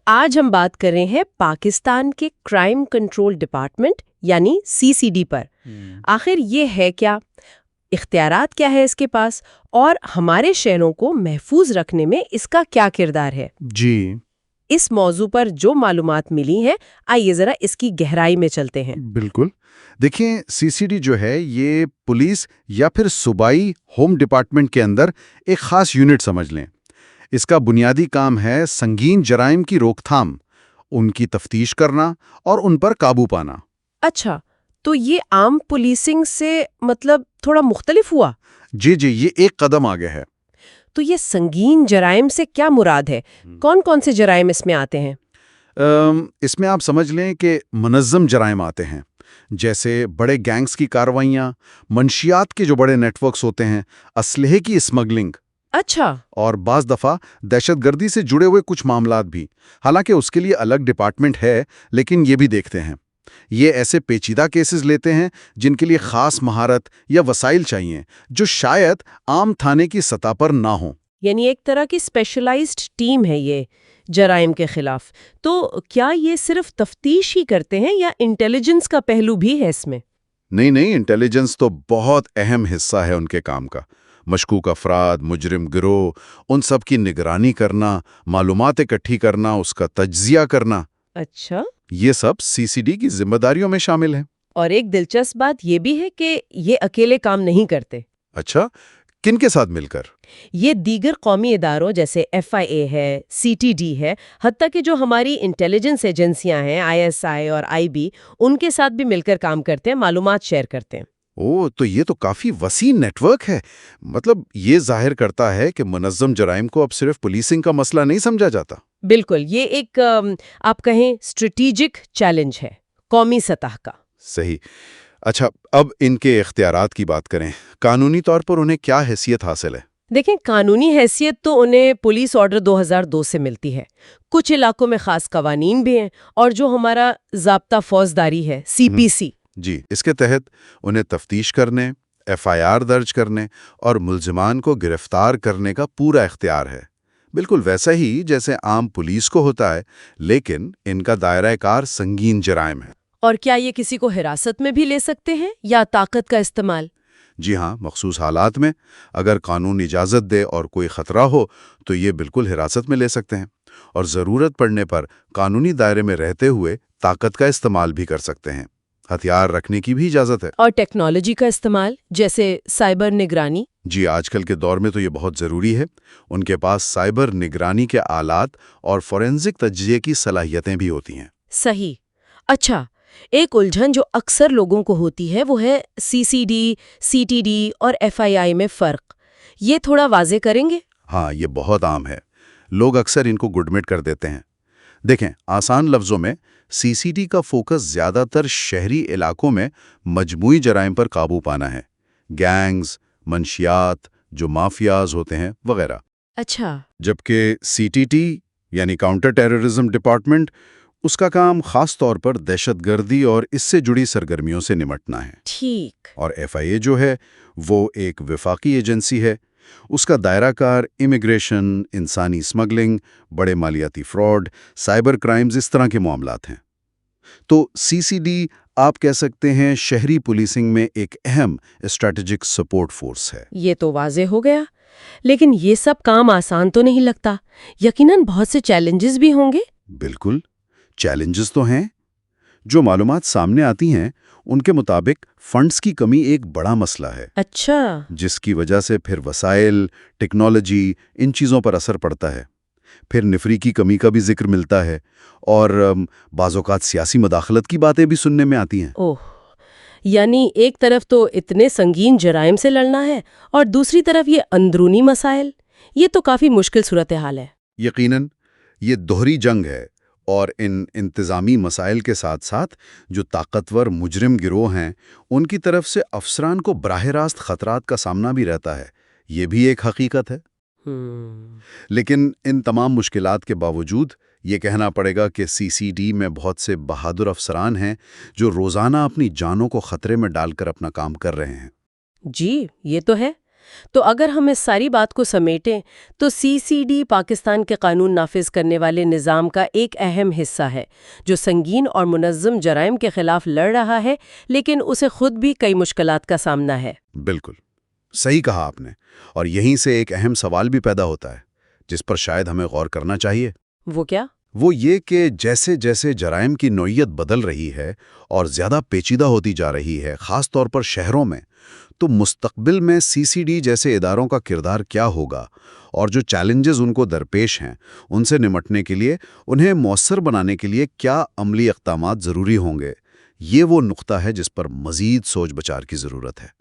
آج ہم بات کر رہے ہیں پاکستان کے کرائم کنٹرول ڈپارٹمنٹ یعنی CCD پر. آخر یہ ہے کیا، اختیارات کیا ہے اس کے پاس، اور ہمارے شہروں کو محفوظ رکھنے میں اس کا کیا کردار ہے؟ جی اس موضوع پر جو معلومات ملی ہیں، آئیے ذرا اس کی گہرائی میں چلتے ہیں. بالکل. دیکھیں، CCD جو ہے یہ پولیس یا پھر صوبائی ہوم ڈپارٹمنٹ کے اندر ایک خاص یونٹ سمجھ لیں. اس کا بنیادی کام ہے سنگین جرائم کی روک تھام، ان کی تفتیش کرنا اور ان پر قابو پانا. اچھا، تو یہ عام پولیسنگ سے مطلب تھوڑا مختلف ہوا؟ جی یہ ایک قدم آگے ہے. تو یہ سنگین جرائم سے کیا مراد ہے؟ کون کون سے جرائم اس میں آتے ہیں؟ اس میں آپ سمجھ لیں کہ منظم جرائم آتے ہیں، جیسے بڑے گینگز کی کارروائیاں، منشیات کے جو بڑے نیٹ ورکس ہوتے ہیں، اسلحے کی اسمگلنگ. اچھا. اور بعض دفعہ دہشت گردی سے جڑے ہوئے کچھ معاملات بھی. حالانکہ اس کے لیے الگ ڈپارٹمنٹ ہے، لیکن یہ بھی دیکھتے ہیں. یہ ایسے پیچیدہ کیسز لیتے ہیں جن کے لیے خاص مہارت یا وسائل چاہیے، جو شاید عام تھانے کی سطح پر نہ ہوں. یعنی ایک طرح کی اسپیشلائزڈ ٹیم ہے یہ جرائم کے خلاف. تو کیا یہ صرف تفتیش ہی کرتے ہیں یا انٹیلیجنس کا پہلو بھی ہے اس میں؟ نہیں، انٹیلیجنس تو بہت اہم حصہ ہے ان کے کام کا. مشکوک افراد، مجرم گروہ، ان سب کی نگرانی کرنا، معلومات اکٹھی کرنا، اس کا تجزیہ کرنا. اچھا. یہ سب CCD کی ذمہ داریوں میں شامل ہیں. اور ایک دلچسپ بات یہ بھی ہے کہ یہ اکیلے کام نہیں کرتے. اچھا، کن کے ساتھ مل کر؟ یہ دیگر قومی اداروں جیسے FIA ہے، CTD ہے، حتیٰ کہ جو ہماری انٹیلیجنس ایجنسیاں ہیں ISI اور IB، ان کے ساتھ بھی مل کر کام کرتے ہیں، معلومات شیئر کرتے ہیں. تو یہ تو کافی وسیع نیٹ ورک ہے. مطلب یہ ظاہر کرتا ہے کہ منظم جرائم کو اب صرف پولیسنگ کا مسئلہ نہیں سمجھا جاتا. بالکل، یہ ایک آپ کہیں اسٹریٹجک چیلنج ہے قومی سطح کا. صحیح. اچھا، اب ان کے اختیارات کی بات کریں. قانونی طور پر انہیں کیا حیثیت حاصل ہے؟ دیکھیں، قانونی حیثیت تو انہیں پولیس آرڈر 2002 سے ملتی ہے. کچھ علاقوں میں خاص قوانین بھی ہیں، اور جو ہمارا ضابطہ فوجداری ہے CPC. جی، اس کے تحت انہیں تفتیش کرنے، FIR درج کرنے اور ملزمان کو گرفتار کرنے کا پورا اختیار ہے. بالکل ویسا ہی جیسے عام پولیس کو ہوتا ہے، لیکن ان کا دائرہ کار سنگین جرائم ہے. اور کیا یہ کسی کو حراست میں بھی لے سکتے ہیں یا طاقت کا استعمال؟ جی ہاں، مخصوص حالات میں اگر قانون اجازت دے اور کوئی خطرہ ہو تو یہ بالکل حراست میں لے سکتے ہیں، اور ضرورت پڑنے پر قانونی دائرے میں رہتے ہوئے طاقت کا استعمال بھی کر سکتے ہیں. ہتھیار رکھنے کی بھی اجازت ہے. اور ٹیکنالوجی کا استعمال جیسے سائبر نگرانی؟ جی، آج کل کے دور میں تو یہ بہت ضروری ہے. ان کے پاس سائبر نگرانی کے آلات اور فورینزک تجزیے کی صلاحیتیں بھی ہوتی ہیں. صحیح. اچھا، ایک الجھن جو اکثر لوگوں کو ہوتی ہے وہ ہے CCD، CTD اور FII میں فرق. یہ تھوڑا واضح کریں گے؟ ہاں، یہ بہت عام ہے. لوگ اکثر ان کو گڈمٹ کر دیتے ہیں. دیکھیں، آسان لفظوں میں CCD کا فوکس زیادہ تر شہری علاقوں میں مجموعی جرائم پر قابو پانا ہے. گینگز، منشیات، جو مافیاز ہوتے ہیں وغیرہ. اچھا. جبکہ CTT یعنی کاؤنٹر ٹیررزم ڈپارٹمنٹ، اس کا کام خاص طور پر دہشت گردی اور اس سے جڑی سرگرمیوں سے نمٹنا ہے. ٹھیک. اور FIA جو ہے وہ ایک وفاقی ایجنسی ہے. اس کا دائرہ کار امیگریشن، انسانی اسمگلنگ، بڑے مالیاتی فراڈ، سائبر کرائمز، اس طرح کے معاملات ہیں. تو CCD آپ کہہ سکتے ہیں شہری پولیسنگ میں ایک اہم اسٹریٹجک سپورٹ فورس ہے. یہ تو واضح ہو گیا، لیکن یہ سب کام آسان تو نہیں لگتا. یقیناً بہت سے چیلنجز بھی ہوں گے. بالکل، چیلنجز تو ہیں. جو معلومات سامنے آتی ہیں ان کے مطابق فنڈز کی کمی ایک بڑا مسئلہ ہے. اچھا. جس کی وجہ سے پھر وسائل، ٹیکنالوجی، ان چیزوں پر اثر پڑتا ہے. پھر نفری کی کمی کا بھی ذکر ملتا ہے، اور بعض اوقات سیاسی مداخلت کی باتیں بھی سننے میں آتی ہیں. اوہ، یعنی ایک طرف تو اتنے سنگین جرائم سے لڑنا ہے اور دوسری طرف یہ اندرونی مسائل. یہ تو کافی مشکل صورتحال ہے. یقیناً یہ دوہری جنگ ہے، اور ان انتظامی مسائل کے ساتھ ساتھ جو طاقتور مجرم گروہ ہیں ان کی طرف سے افسران کو براہ راست خطرات کا سامنا بھی رہتا ہے. یہ بھی ایک حقیقت ہے. لیکن ان تمام مشکلات کے باوجود یہ کہنا پڑے گا کہ CCD میں بہت سے بہادر افسران ہیں جو روزانہ اپنی جانوں کو خطرے میں ڈال کر اپنا کام کر رہے ہیں. جی، یہ تو ہے. تو اگر ہم اس ساری بات کو سمیٹیں تو CCD پاکستان کے قانون نافذ کرنے والے نظام کا ایک اہم حصہ ہے جو سنگین اور منظم جرائم کے خلاف لڑ رہا ہے، لیکن اسے خود بھی کئی مشکلات کا سامنا ہے۔ بالکل صحیح کہا آپ نے، اور یہیں سے ایک اہم سوال بھی پیدا ہوتا ہے جس پر شاید ہمیں غور کرنا چاہیے۔ وہ کیا؟ وہ یہ کہ جیسے جیسے جرائم کی نوعیت بدل رہی ہے اور زیادہ پیچیدہ ہوتی جا رہی ہے، خاص طور پر شہروں میں، تو مستقبل میں CCD جیسے اداروں کا کردار کیا ہوگا، اور جو چیلنجز ان کو درپیش ہیں ان سے نمٹنے کے لیے انہیں مؤثر بنانے کے لیے کیا عملی اقدامات ضروری ہوں گے۔ یہ وہ نقطہ ہے جس پر مزید سوچ بچار کی ضرورت ہے۔